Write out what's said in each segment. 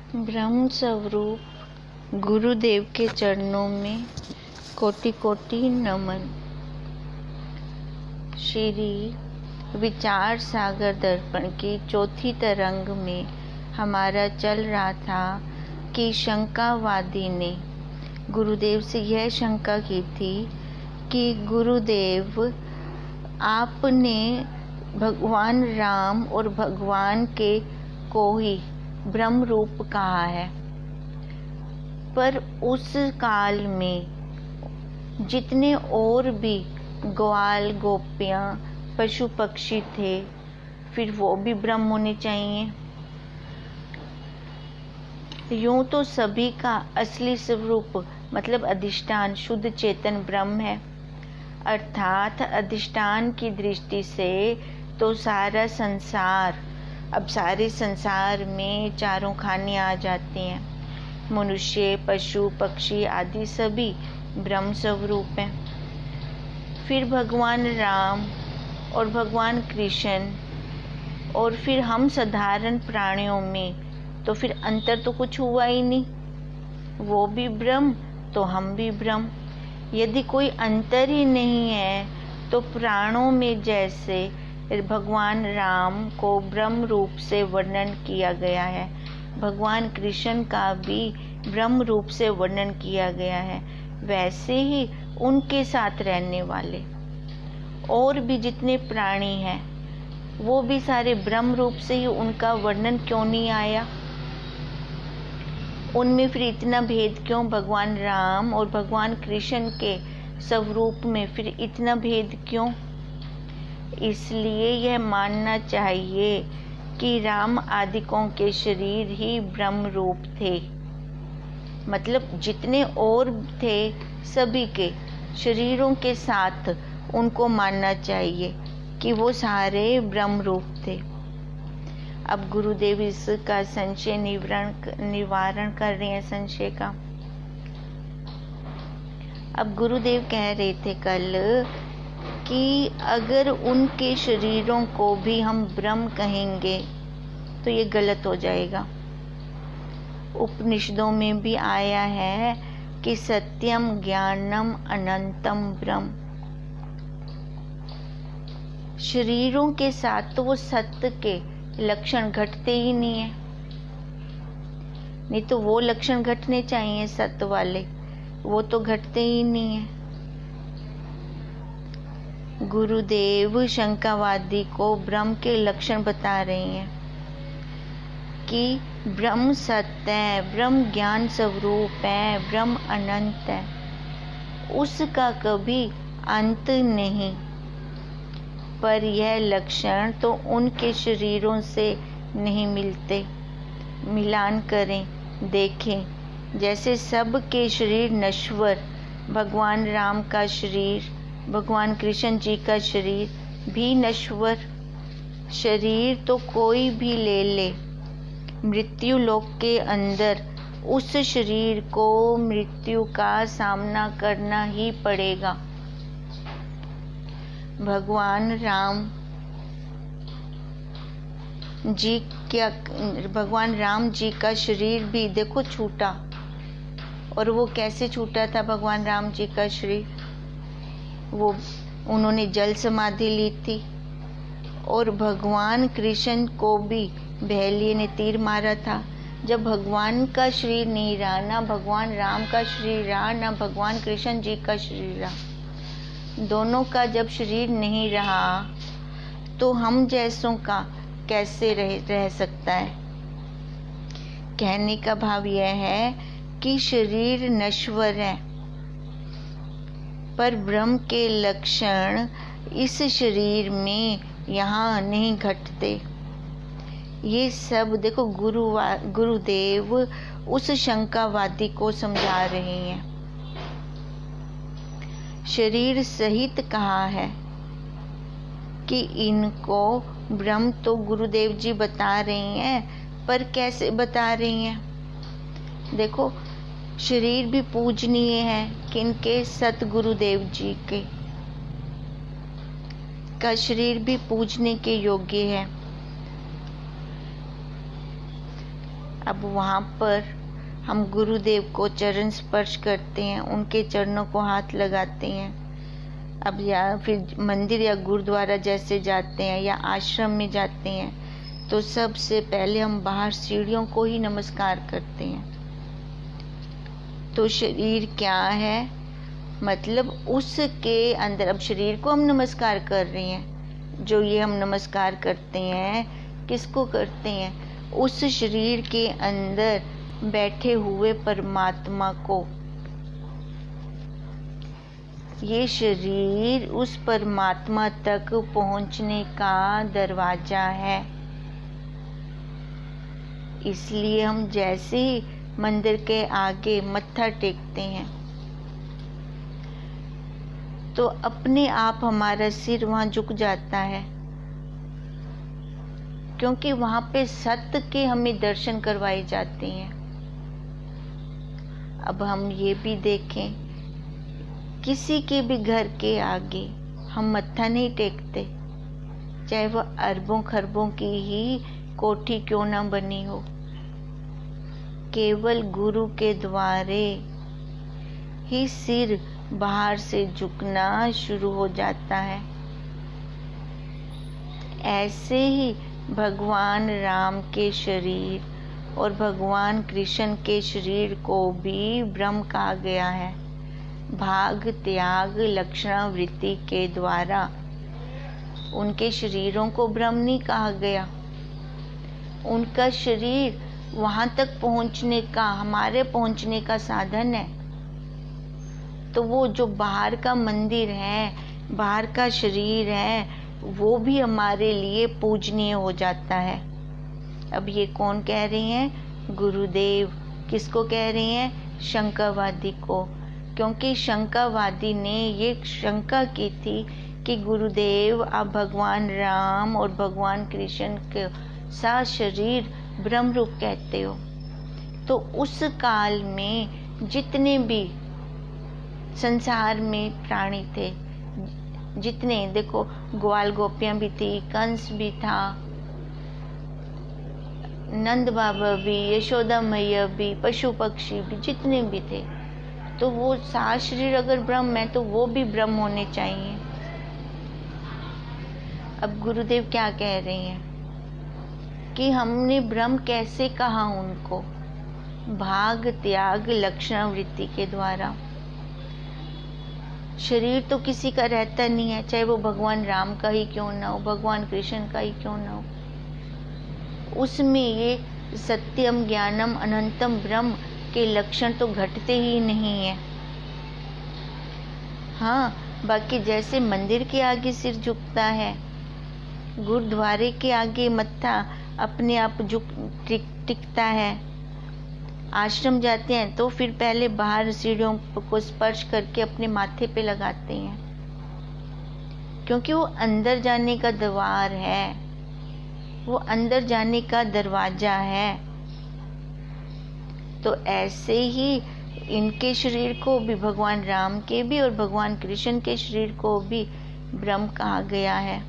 ब्रह्म स्वरूप गुरुदेव के चरणों में कोटि कोटि नमन। श्री विचार सागर दर्पण की चौथी तरंग में हमारा चल रहा था कि शंकावादी ने गुरुदेव से यह शंका की थी कि गुरुदेव आपने भगवान राम और भगवान के को ही ब्रह्म रूप कहा है, पर उस काल में जितने और भी ग्वाल गोपियां पशु पक्षी थे, फिर वो भी ब्रह्म होने चाहिए। यूं तो सभी का असली स्वरूप मतलब अधिष्ठान शुद्ध चेतन ब्रह्म है, अर्थात अधिष्ठान की दृष्टि से तो सारा संसार, अब सारे संसार में चारों खाने आ जाती हैं। मनुष्य, पशु, पक्षी आदि सभी ब्रह्म स्वरूप हैं। फिर भगवान राम और भगवान कृष्ण और फिर हम साधारण प्राणियों में तो फिर अंतर तो कुछ हुआ ही नहीं। वो भी ब्रह्म तो हम भी ब्रह्म। यदि कोई अंतर ही नहीं है तो प्राणों में जैसे भगवान राम को ब्रह्म रूप से वर्णन किया गया है, भगवान कृष्ण का भी ब्रह्म रूप से वर्णन किया गया है, वैसे ही उनके साथ रहने वाले और भी जितने प्राणी हैं वो भी सारे ब्रह्म रूप से ही, उनका वर्णन क्यों नहीं आया? उनमें फिर इतना भेद क्यों? भगवान राम और भगवान कृष्ण के स्वरूप में फिर इतना भेद क्यों? इसलिए यह मानना चाहिए कि राम आदिकों के शरीर ही ब्रह्म रूप थे, मतलब जितने और थे सभी के शरीरों के साथ उनको मानना चाहिए कि वो सारे ब्रह्म रूप थे। अब गुरुदेव इसका संशय निवारण कर रहे हैं, संशय का। अब गुरुदेव कह रहे थे कल कि अगर उनके शरीरों को भी हम ब्रह्म कहेंगे तो ये गलत हो जाएगा। उपनिषदों में भी आया है कि सत्यम ज्ञानम अनंतम ब्रह्म। शरीरों के साथ तो वो सत्य के लक्षण घटते ही नहीं है, नहीं तो वो लक्षण घटने चाहिए सत्य वाले, वो तो घटते ही नहीं है। गुरुदेव शंकावादी को ब्रह्म के लक्षण बता रहे हैं कि ब्रह्म सत्य है, ब्रह्म ज्ञान स्वरूप है, ब्रह्म अनंत है, उसका कभी अंत नहीं। पर यह लक्षण तो उनके शरीरों से नहीं मिलते। मिलान करें, देखें, जैसे सबके शरीर नश्वर, भगवान राम का शरीर, भगवान कृष्ण जी का शरीर भी नश्वर। शरीर तो कोई भी ले ले, मृत्यु लोक के अंदर उस शरीर को मृत्यु का सामना करना ही पड़ेगा। भगवान राम जी का शरीर भी देखो छूटा, और वो कैसे छूटा था भगवान राम जी का शरीर? वो उन्होंने जल समाधि ली थी, और भगवान कृष्ण को भी बहेलिये ने तीर मारा था। जब भगवान का शरीर नहीं रहा, ना भगवान राम का शरीर रहा, ना भगवान कृष्ण जी का शरीर रहा, दोनों का जब शरीर नहीं रहा तो हम जैसों का कैसे रह सकता है? कहने का भाव यह है कि शरीर नश्वर है, पर ब्रह्म के लक्षण इस शरीर में यहाँ नहीं घटते। ये सब देखो गुरुदेव उस शंकावादी को समझा रहे हैं। शरीर सहित कहा है कि इनको ब्रह्म तो गुरुदेव जी बता रहे हैं, पर कैसे बता रही हैं? देखो, शरीर भी पूजनीय है, किनके? सतगुरुदेव जी के का शरीर भी पूजने के योग्य है। अब वहाँ पर हम गुरुदेव को चरण स्पर्श करते हैं, उनके चरणों को हाथ लगाते हैं। अब या फिर मंदिर या गुरुद्वारा जैसे जाते हैं या आश्रम में जाते हैं तो सबसे पहले हम बाहर सीढ़ियों को ही नमस्कार करते हैं। तो शरीर क्या है, मतलब उसके अंदर, अब शरीर को हम नमस्कार कर रहे हैं, जो ये हम नमस्कार करते हैं किसको करते हैं, उस शरीर के अंदर बैठे हुए परमात्मा को। ये शरीर उस परमात्मा तक पहुंचने का दरवाजा है। इसलिए हम जैसे ही मंदिर के आगे मत्था टेकते हैं तो अपने आप हमारा सिर वहां झुक जाता है, क्योंकि वहां पे सत्य के हमें दर्शन करवाए जाते हैं। अब हम ये भी देखें, किसी के भी घर के आगे हम मत्था नहीं टेकते, चाहे वह अरबों खरबों की ही कोठी क्यों ना बनी हो। केवल गुरु के द्वारे ही सिर बाहर से झुकना शुरू हो जाता है। ऐसे ही भगवान राम के शरीर और भगवान कृष्ण के शरीर को भी ब्रह्म कहा गया है। भाग त्याग लक्षण वृत्ति के द्वारा उनके शरीरों को ब्रह्म नहीं कहा गया। उनका शरीर वहां तक पहुंचने का, हमारे पहुंचने का साधन है। तो वो जो बाहर का मंदिर है, बाहर का शरीर है, वो भी हमारे लिए पूजनीय हो जाता है। अब ये कौन कह रहे हैं, गुरुदेव। किसको कह रहे हैं, शंकावादी को। क्योंकि शंकावादी ने ये शंका की थी कि गुरुदेव आप भगवान राम और भगवान कृष्ण के साथ शरीर ब्रह्म रूप कहते हो। तो उस काल में जितने भी संसार में प्राणी थे, जितने, देखो ग्वाल गोपियां भी थी, कंस भी था, नंद बाबा भी, यशोदा मैया भी, पशु पक्षी भी, जितने भी थे, तो वो सात शरीर अगर ब्रह्म है तो वो भी ब्रह्म होने चाहिए। अब गुरुदेव क्या कह रहे हैं कि हमने ब्रह्म कैसे कहा उनको, भाग त्याग लक्षण वृत्ति के द्वारा। शरीर तो किसी का रहता नहीं है, चाहे वो भगवान राम का ही क्यों ना हो, भगवान कृष्ण का ही क्यों ना हो। उसमें ये सत्यम ज्ञानम अनंतम ब्रह्म के लक्षण तो घटते ही नहीं है। हाँ, बाकी जैसे मंदिर के आगे सिर झुकता है, गुरुद्वारे के आगे मत्था अपने आप टिकता है, आश्रम जाते हैं तो फिर पहले बाहर सीढ़ियों को स्पर्श करके अपने माथे पे लगाते हैं, क्योंकि वो अंदर जाने का द्वार है, वो अंदर जाने का दरवाजा है। तो ऐसे ही इनके शरीर को भी, भगवान राम के भी और भगवान कृष्ण के शरीर को भी ब्रह्म कहा गया है।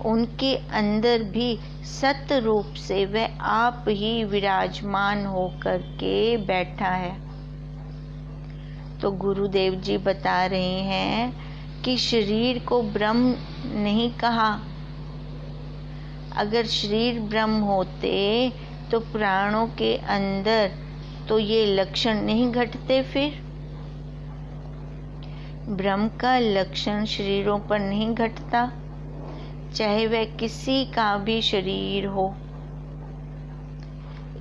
उनके अंदर भी सत्य रूप से वह आप ही विराजमान होकर के बैठा है। तो गुरुदेव जी बता रहे हैं कि शरीर को ब्रह्म नहीं कहा। अगर शरीर ब्रह्म होते तो प्राणों के अंदर तो ये लक्षण नहीं घटते। फिर ब्रह्म का लक्षण शरीरों पर नहीं घटता, चाहे वह किसी का भी शरीर हो।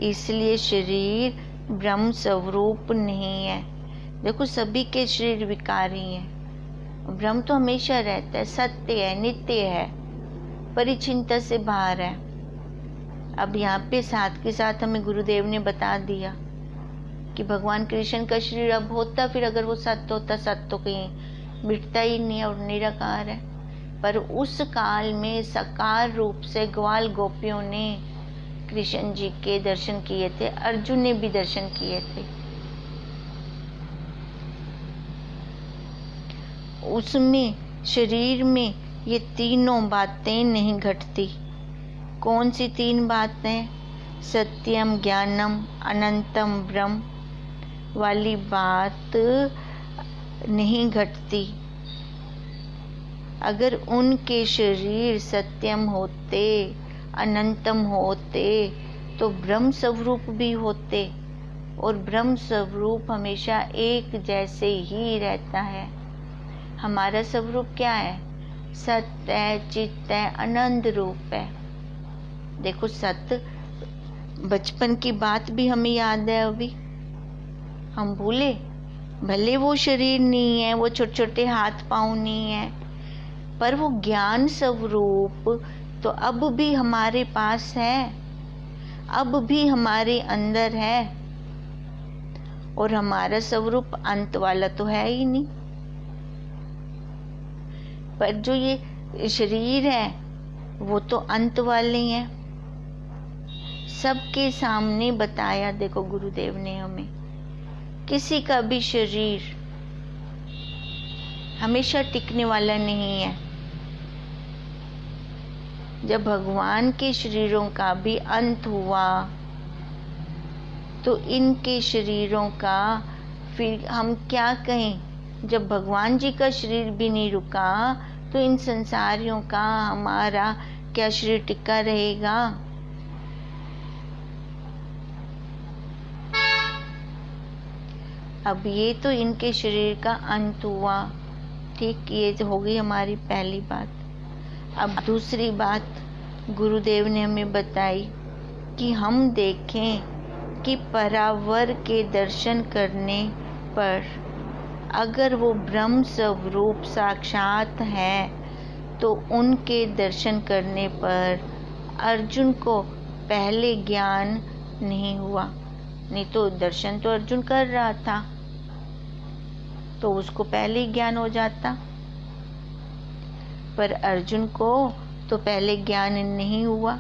इसलिए शरीर ब्रह्म स्वरूप नहीं है। देखो सभी के शरीर विकारी हैं, ब्रह्म तो हमेशा रहता है, सत्य है, नित्य है, परिचिंता से बाहर है। अब यहाँ पे साथ के साथ हमें गुरुदेव ने बता दिया कि भगवान कृष्ण का शरीर अब होता, फिर अगर वो सत्य होता, सत्य तो कहीं मिटता ही नहीं और निराकार है। पर उस काल में साकार रूप से ग्वाल गोपियों ने कृष्ण जी के दर्शन किए थे, अर्जुन ने भी दर्शन किए थे। उसमें शरीर में ये तीनों बातें नहीं घटती। कौन सी तीन बातें? सत्यम ज्ञानम अनंतम ब्रह्म वाली बात नहीं घटती। अगर उनके शरीर सत्यम होते, अनंतम होते, तो ब्रह्म स्वरूप भी होते, और ब्रह्म स्वरूप हमेशा एक जैसे ही रहता है। हमारा स्वरूप क्या है? सत्य है, चित्त है, आनंद रूप है। देखो, सत्य बचपन की बात भी हमें याद है। अभी हम भूले? भले वो शरीर नहीं है, वो छोटे छोटे हाथ पांव नहीं है, पर वो ज्ञान स्वरूप तो अब भी हमारे पास है, अब भी हमारे अंदर है। और हमारा स्वरूप अंत वाला तो है ही नहीं, पर जो ये शरीर है वो तो अंत वाले हैं। सबके सामने बताया, देखो गुरुदेव ने हमें, किसी का भी शरीर हमेशा टिकने वाला नहीं है। जब भगवान के शरीरों का भी अंत हुआ तो इनके शरीरों का फिर हम क्या कहें? जब भगवान जी का शरीर भी नहीं रुका तो इन संसारियों का हमारा क्या शरीर टिका रहेगा? अब ये तो इनके शरीर का अंत हुआ, ठीक, ये तो हो गई हमारी पहली बात। अब दूसरी बात गुरुदेव ने हमें बताई कि हम देखें कि परावर के दर्शन करने पर अगर वो ब्रह्म स्वरूप साक्षात है तो उनके दर्शन करने पर अर्जुन को पहले ज्ञान नहीं हुआ। नहीं तो दर्शन तो अर्जुन कर रहा था, तो उसको पहले ही ज्ञान हो जाता, पर अर्जुन को तो पहले ज्ञान नहीं हुआ।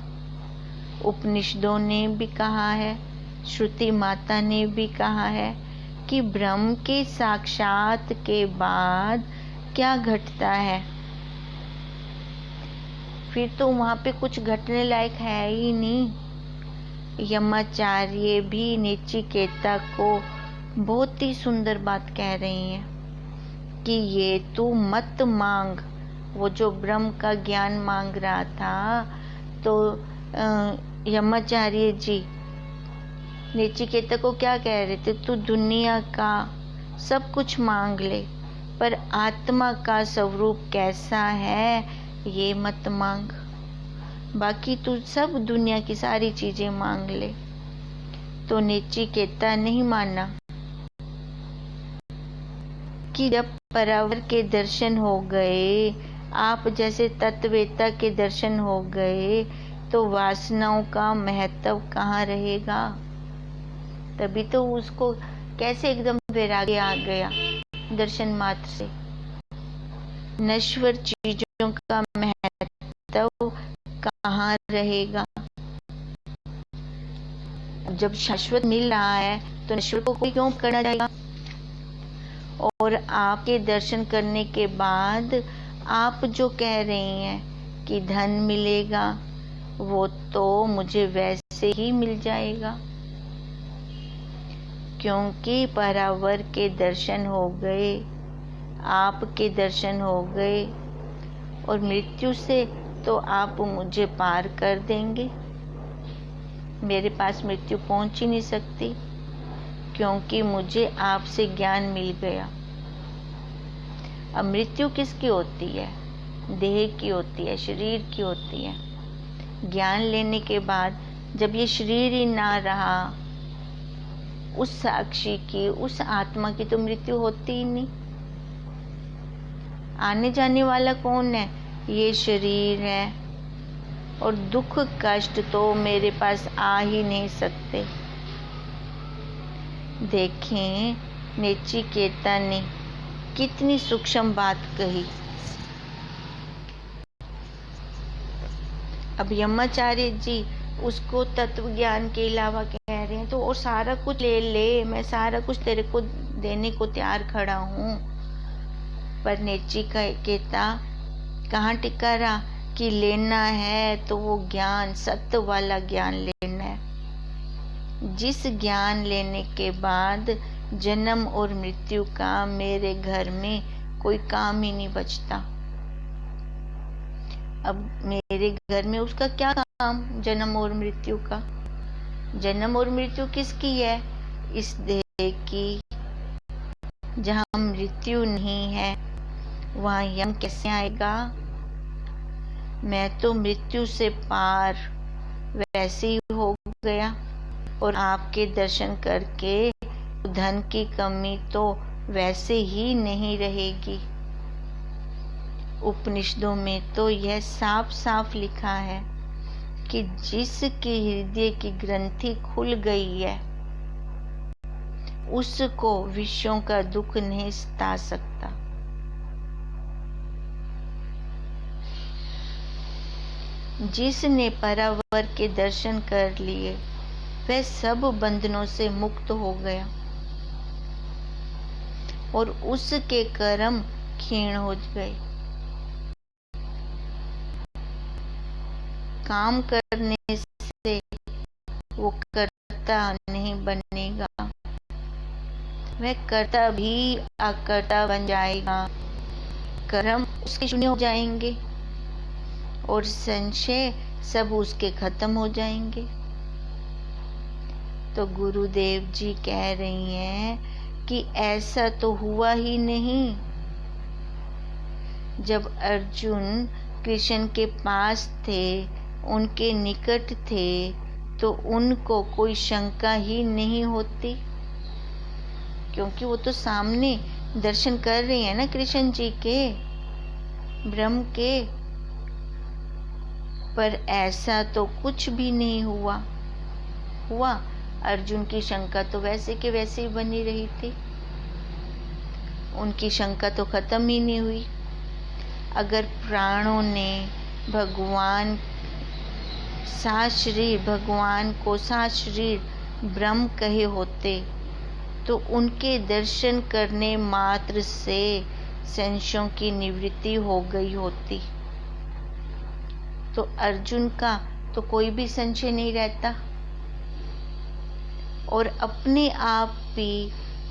उपनिषदों ने भी कहा है, श्रुति माता ने भी कहा है कि ब्रह्म के साक्षात के बाद क्या घटता है, फिर तो वहां पे कुछ घटने लायक है ही नहीं। यमाचार्य भी नचिकेता को बहुत ही सुंदर बात कह रही हैं कि ये तू मत मांग। वो जो ब्रह्म का ज्ञान मांग रहा था, तो यमाचार्य जी नचिकेता को क्या कह रहे थे? तू दुनिया का सब कुछ मांग ले, पर आत्मा का स्वरूप कैसा है ये मत मांग। बाकी तू सब दुनिया की सारी चीजें मांग ले। तो नचिकेता नहीं माना कि जब परावर के दर्शन हो गए, आप जैसे तत्ववेता के दर्शन हो गए, तो वासनाओं का महत्व कहाँ रहेगा? तभी तो उसको कैसे एकदम वैराग्य आ गया दर्शन मात्र से। नश्वर चीजों का महत्व कहाँ रहेगा? जब शाश्वत मिल रहा है तो नश्वर को कोई क्यों करना चाहेगा? और आपके दर्शन करने के बाद आप जो कह रही हैं कि धन मिलेगा, वो तो मुझे वैसे ही मिल जाएगा, क्योंकि परावर के दर्शन हो गए, आपके दर्शन हो गए, और मृत्यु से तो आप मुझे पार कर देंगे। मेरे पास मृत्यु पहुंच ही नहीं सकती, क्योंकि मुझे आपसे ज्ञान मिल गया। अब मृत्यु किसकी होती है? देह की होती है, शरीर की होती है। ज्ञान लेने के बाद जब ये शरीर ही ना रहा, उस साक्षी की, उस आत्मा की तो मृत्यु होती ही नहीं। आने जाने वाला कौन है? ये शरीर है, और दुख कष्ट तो मेरे पास आ ही नहीं सकते। देखें नचिकेता ने कितनी सूक्ष्म बात कही। अब यमाचार्य जी उसको तत्व ज्ञान के अलावा कह रहे हैं, तो और सारा कुछ ले ले, मैं सारा कुछ तेरे को देने को तैयार खड़ा हूँ। पर नचिकेता कहाँ टिका रहा कि लेना है तो वो ज्ञान, सत्य वाला ज्ञान लेना है। जिस ज्ञान लेने के बाद जन्म और मृत्यु का मेरे घर में कोई काम ही नहीं बचता। अब मेरे घर में उसका क्या काम, जन्म और मृत्यु का? जन्म और मृत्यु किसकी है? इस देह की। जहाँ मृत्यु नहीं है वहाँ यम कैसे आएगा? मैं तो मृत्यु से पार वैसे ही हो गया, और आपके दर्शन करके धन की कमी तो वैसे ही नहीं रहेगी। उपनिषदों में तो यह साफ साफ लिखा है कि जिसके हृदय की ग्रंथि खुल गई है उसको विषयों का दुख नहीं सता सकता। जिसने परावर के दर्शन कर लिए वह सब बंधनों से मुक्त हो गया और उसके कर्म क्षीण हो गए। काम करने से वो कर्ता नहीं बनेगा, वह कर्ता भी अकर्ता बन जाएगा। कर्म उसके शून्य हो जाएंगे और संशय सब उसके खत्म हो जाएंगे। तो गुरुदेव जी कह रही हैं कि ऐसा तो हुआ ही नहीं। जब अर्जुन कृष्ण के पास थे, उनके निकट थे, तो उनको कोई शंका ही नहीं होती, क्योंकि वो तो सामने दर्शन कर रही है ना कृष्ण जी के, ब्रह्म के। पर ऐसा तो कुछ भी नहीं हुआ। अर्जुन की शंका तो वैसे के वैसे ही बनी रही थी, उनकी शंका तो खत्म ही नहीं हुई। अगर प्राणों ने भगवान को साशरीर ब्रह्म कहे होते तो उनके दर्शन करने मात्र से संशयों की निवृत्ति हो गई होती। तो अर्जुन का तो कोई भी संशय नहीं रहता और अपने आप भी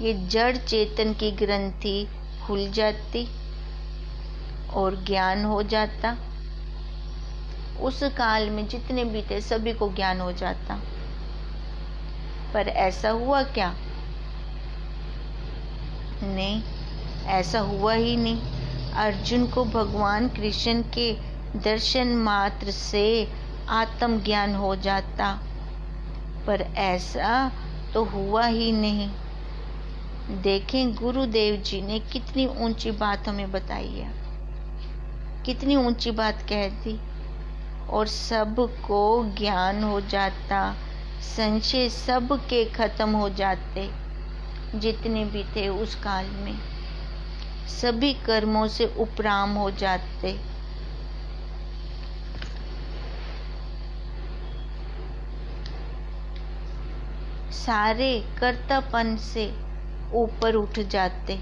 ये जड़ चेतन की ग्रंथि खुल जाती और ज्ञान हो जाता। उस काल में जितने भी थे सभी को ज्ञान हो जाता। पर ऐसा हुआ क्या? नहीं, ऐसा हुआ ही नहीं। अर्जुन को भगवान कृष्ण के दर्शन मात्र से आत्मज्ञान हो जाता, पर ऐसा तो हुआ ही नहीं। देखें गुरुदेव जी ने कितनी ऊंची बात हमें बताई है, कितनी ऊंची बात कह दी, और सबको ज्ञान हो जाता, संशय सबके खत्म हो जाते। जितने भी थे उस काल में सभी कर्मों से उपराम हो जाते। सारे कर्तापन से ऊपर उठ जाते।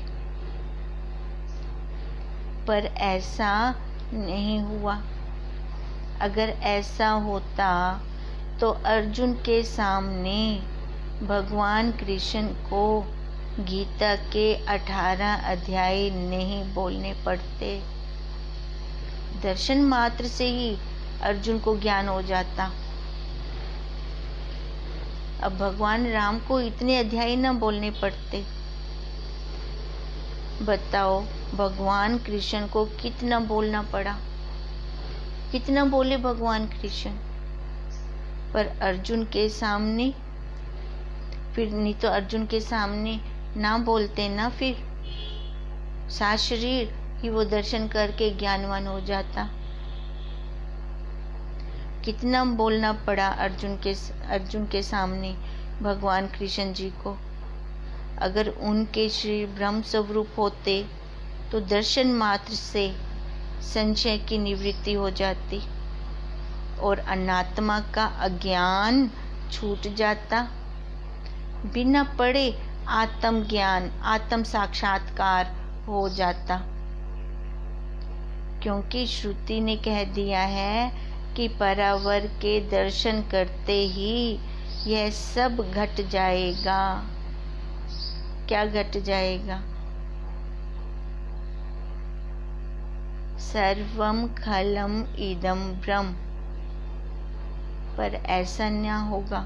पर ऐसा नहीं हुआ। अगर ऐसा होता तो अर्जुन के सामने भगवान कृष्ण को गीता के 18 अध्याय नहीं बोलने पड़ते। दर्शन मात्र से ही अर्जुन को ज्ञान हो जाता। अब भगवान राम को इतने अध्याय न बोलने पड़ते। बताओ भगवान कृष्ण को कितना बोलना पड़ा, कितना बोले भगवान कृष्ण। पर अर्जुन के सामने, फिर नहीं तो अर्जुन के सामने ना बोलते ना, फिर साशरीर ही वो दर्शन करके ज्ञानवान हो जाता। कितना बोलना पड़ा अर्जुन के सामने भगवान कृष्ण जी को। अगर उनके श्री ब्रह्म स्वरूप होते तो दर्शन मात्र से संशय की निवृत्ति हो जाती और अनात्मा का अज्ञान छूट जाता। बिना पढ़े आत्म ज्ञान, आत्म साक्षात्कार हो जाता। क्योंकि श्रुति ने कह दिया है कि परावर के दर्शन करते ही यह सब घट जाएगा। क्या घट जाएगा? सर्वम खलम इदम ब्रह्म। पर ऐसा न होगा।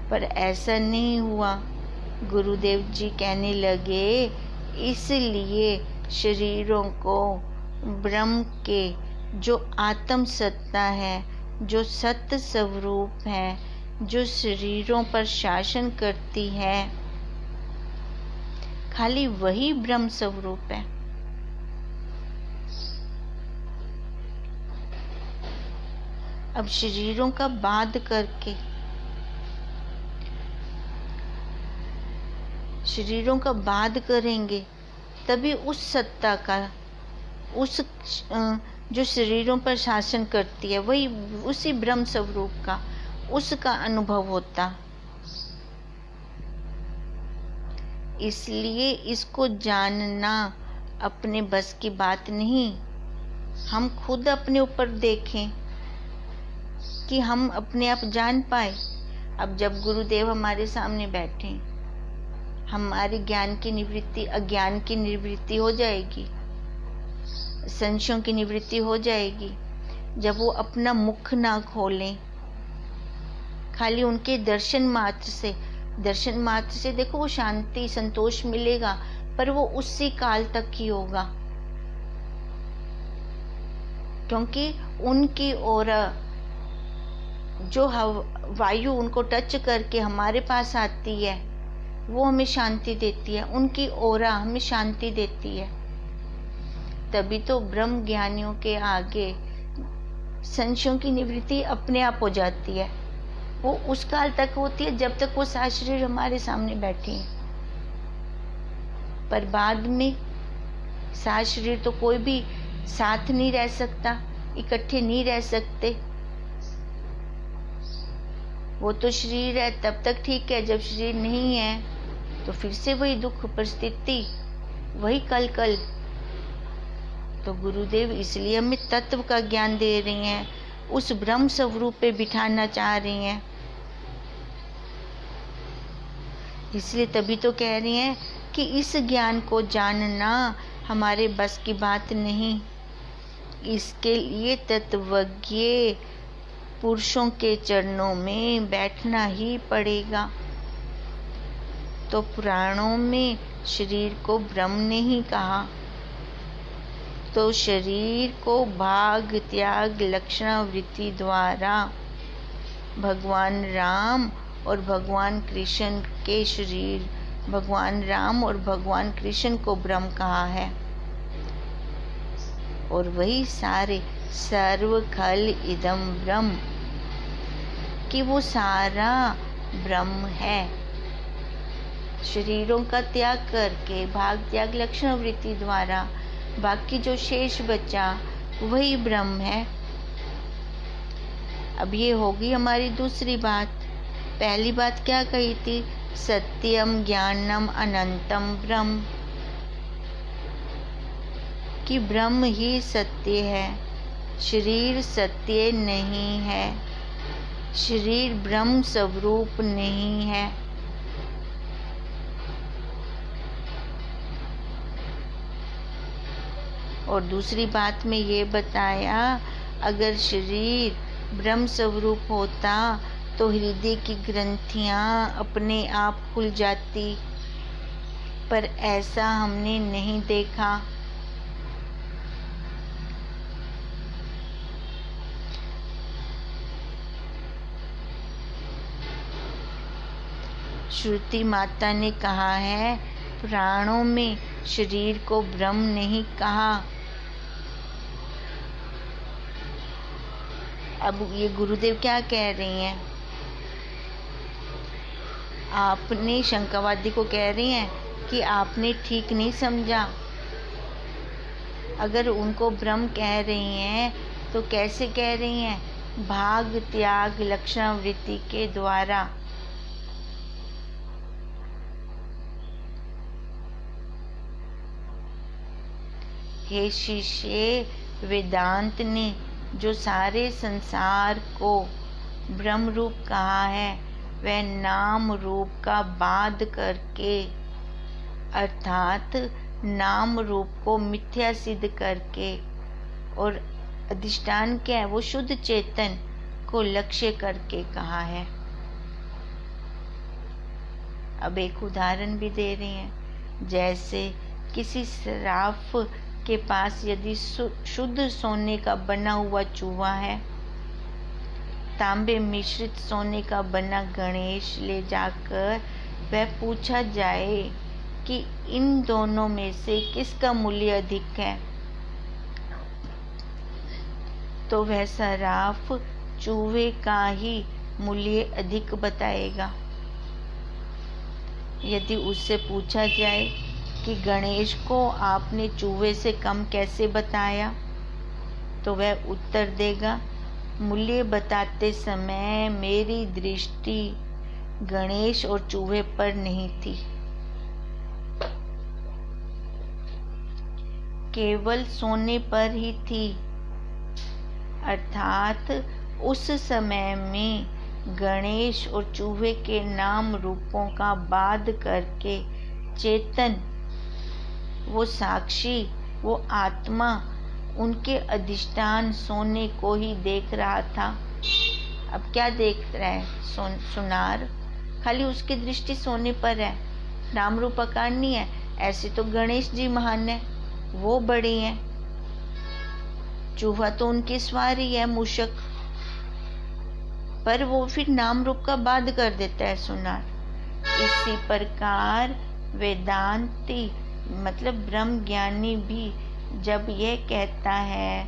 पर ऐसा नहीं हुआ। गुरुदेव जी कहने लगे, इसलिए शरीरों को ब्रह्म के जो आत्म सत्ता है, जो सत्य स्वरूप है, जो शरीरों पर शासन करती है, खाली वही ब्रह्म स्वरूप है। अब शरीरों का बाध करके, शरीरों का बाध करेंगे तभी उस सत्ता का, उस जो शरीरों पर शासन करती है, वही उसी ब्रह्म स्वरूप का, उसका अनुभव होता। इसलिए इसको जानना अपने बस की बात नहीं। हम खुद अपने ऊपर देखें कि हम अपने आप जान पाए। अब जब गुरुदेव हमारे सामने बैठे, हमारी ज्ञान की निवृत्ति, अज्ञान की निवृत्ति हो जाएगी, संशयों की निवृत्ति हो जाएगी। जब वो अपना मुख ना खोलें, खाली उनके दर्शन मात्र से देखो वो शांति संतोष मिलेगा, पर वो उसी काल तक ही होगा। क्योंकि उनकी ओरा, जो वायु उनको टच करके हमारे पास आती है, वो हमें शांति देती है। उनकी ओरा हमें शांति देती है। तभी तो ब्रह्म ज्ञानियों के आगे संशयों की निवृत्ति अपने आप हो जाती है। वो उस काल तक होती है जब तक वो सात शरीर हमारे सामने बैठे हैं। पर बाद में सात शरीर तो कोई भी साथ नहीं रह सकता, इकट्ठे नहीं रह सकते। वो तो शरीर है तब तक ठीक है, जब शरीर नहीं है तो फिर से वही दुख परिस्थिति, वही कल। तो गुरुदेव इसलिए हमें तत्व का ज्ञान दे रही हैं, उस ब्रह्म स्वरूप पे बिठाना चाह रही हैं। इसलिए तभी तो कह रही हैं कि इस ज्ञान को जानना हमारे बस की बात नहीं। इसके लिए तत्वज्ञ पुरुषों के चरणों में बैठना ही पड़ेगा। तो पुराणों में शरीर को ब्रह्म नहीं कहा, तो शरीर को भाग त्याग लक्षणावृत्ति द्वारा भगवान राम और भगवान कृष्ण के शरीर, भगवान राम और भगवान कृष्ण को ब्रह्म कहा है। और वही सारे सर्व खल इदम ब्रह्म, कि वो सारा ब्रह्म है। शरीरों का त्याग करके भाग त्याग लक्षणावृत्ति द्वारा बाकी जो शेष बचा वही ब्रह्म है। अब ये होगी हमारी दूसरी बात। पहली बात क्या कही थी? सत्यम ज्ञानम अनंतम ब्रह्म, कि ब्रह्म ही सत्य है, शरीर सत्य नहीं है, शरीर ब्रह्म स्वरूप नहीं है। और दूसरी बात में ये बताया, अगर शरीर ब्रह्म स्वरूप होता तो हृदय की ग्रंथियां अपने आप खुल जाती, पर ऐसा हमने नहीं देखा। श्रुति माता ने कहा है, प्राणों में शरीर को ब्रह्म नहीं कहा। अब ये गुरुदेव क्या कह रही हैं? आपने शंकावादी को कह रही हैं कि आपने ठीक नहीं समझा। अगर उनको ब्रह्म कह रही हैं तो कैसे कह रही हैं? भाग त्याग लक्षणावृत्ति के द्वारा। हे शिष्य, वेदांत ने जो सारे संसार को ब्रह्म रूप कहा है, वह नाम रूप का बाध करके, अर्थात नाम रूप को मिथ्या सिद्ध करके, और अधिष्ठान क्या है, वो शुद्ध चेतन को लक्ष्य करके कहा है। अब एक उदाहरण भी दे रही हैं। जैसे किसी सराफ के पास यदि शुद्ध सोने का बना हुआ चूहा है, तांबे मिश्रित सोने का बना गणेश ले जाकर वह पूछा जाए कि इन दोनों में से किसका मूल्य अधिक है, तो वह सराफ चूहे का ही मूल्य अधिक बताएगा। यदि उससे पूछा जाए कि गणेश को आपने चूहे से कम कैसे बताया, तो वह उत्तर देगा, मूल्य बताते समय मेरी दृष्टि गणेश और चूहे पर नहीं थी, केवल सोने पर ही थी। अर्थात उस समय में गणेश और चूहे के नाम रूपों का बाध करके चेतन, वो साक्षी, वो आत्मा उनके अधिष्ठान सोने को ही देख रहा था। अब क्या देख रहा है सुनार? खाली उसकी दृष्टि सोने पर है, नाम रूप आकार नहीं है। ऐसे तो गणेश जी महान है, वो बड़े हैं, चूहा तो उनकी सवारी है मूषक, पर वो फिर नाम रूप का बाध कर देता है सुनार। इसी प्रकार वेदांती मतलब ब्रह्म ज्ञानी भी जब यह कहता है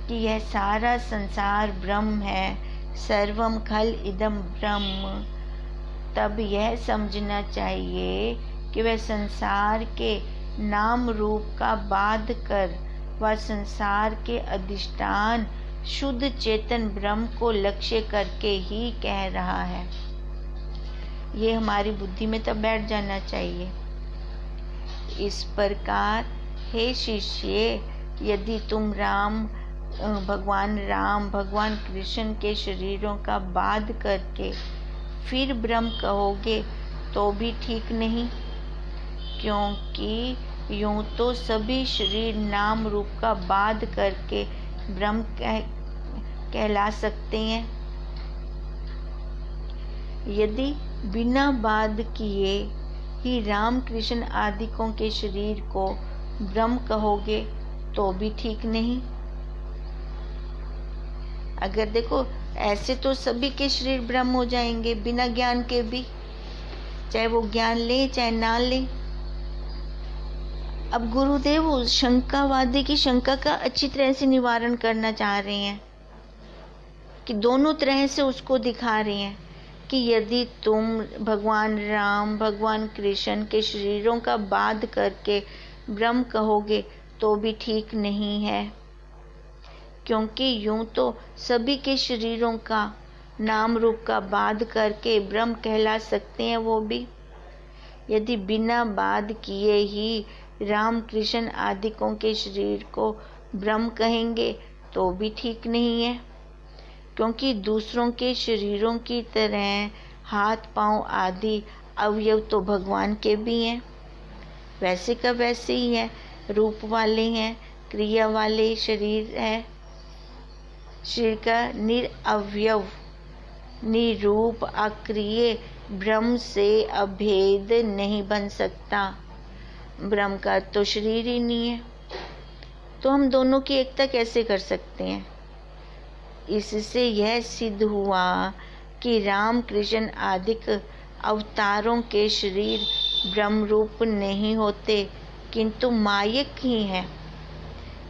कि यह सारा संसार ब्रह्म है, सर्वम खल इदम ब्रह्म, तब यह समझना चाहिए कि वह संसार के नाम रूप का बाध कर वह संसार के अधिष्ठान शुद्ध चेतन ब्रह्म को लक्ष्य करके ही कह रहा है। ये हमारी बुद्धि में तब बैठ जाना चाहिए। इस प्रकार हे शिष्य, यदि तुम भगवान कृष्ण के शरीरों का बाध करके फिर ब्रह्म कहोगे तो भी ठीक नहीं, क्योंकि यूं तो सभी शरीर नाम रूप का बाध करके ब्रह्म कहला सकते हैं। यदि बिना बाध किए ही राम कृष्ण आदिकों के शरीर को ब्रह्म कहोगे तो भी ठीक नहीं। अगर देखो ऐसे तो सभी के शरीर ब्रह्म हो जाएंगे बिना ज्ञान के भी, चाहे वो ज्ञान ले चाहे ना ले। अब गुरुदेव उस शंकावादी की शंका का अच्छी तरह से निवारण करना चाह रहे हैं कि दोनों तरह से उसको दिखा रहे हैं कि यदि तुम भगवान राम भगवान कृष्ण के शरीरों का बाध करके ब्रह्म कहोगे तो भी ठीक नहीं है, क्योंकि यूं तो सभी के शरीरों का नाम रूप का बाध करके ब्रह्म कहला सकते हैं वो भी। यदि बिना बाध किए ही राम कृष्ण आदिकों के शरीर को ब्रह्म कहेंगे तो भी ठीक नहीं है, क्योंकि दूसरों के शरीरों की तरह हाथ पांव आदि अवयव तो भगवान के भी हैं, वैसे का वैसे ही है, रूप वाले हैं, क्रिया वाले शरीर है। शरीर का निरअवयव निरूप अक्रिय ब्रह्म से अभेद नहीं बन सकता। ब्रह्म का तो शरीर ही नहीं है, तो हम दोनों की एकता कैसे कर सकते हैं? इससे यह सिद्ध हुआ कि राम कृष्ण आदिक अवतारों के शरीर ब्रह्म रूप नहीं होते, किंतु मायक ही हैं,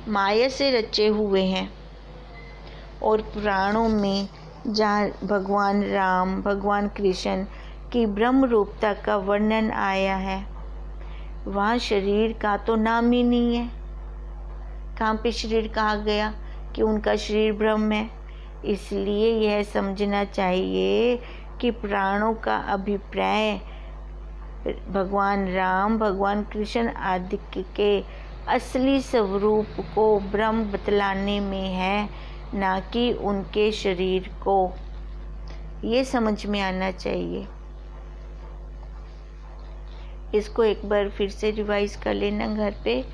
माया से रचे हुए हैं। और पुराणों में जहाँ भगवान राम भगवान कृष्ण की ब्रह्म रूपता का वर्णन आया है, वहाँ शरीर का तो नाम ही नहीं है। कहाँ पे शरीर कहा गया कि उनका शरीर ब्रह्म है? इसलिए यह समझना चाहिए कि पुराणों का अभिप्राय भगवान राम भगवान कृष्ण आदि के असली स्वरूप को ब्रह्म बतलाने में है, ना कि उनके शरीर को। ये समझ में आना चाहिए। इसको एक बार फिर से रिवाइज कर लेना घर पे,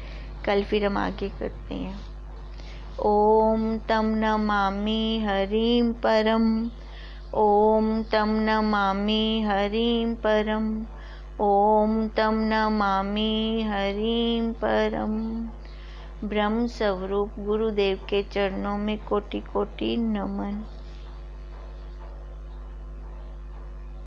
कल फिर हम आगे करते हैं। ओम तम नमामि हरिं परम, ओम तम नमामि हरिं परम, ओम तम नमामि हरिं परम। ब्रह्म स्वरूप गुरुदेव के चरणों में कोटि कोटि नमन।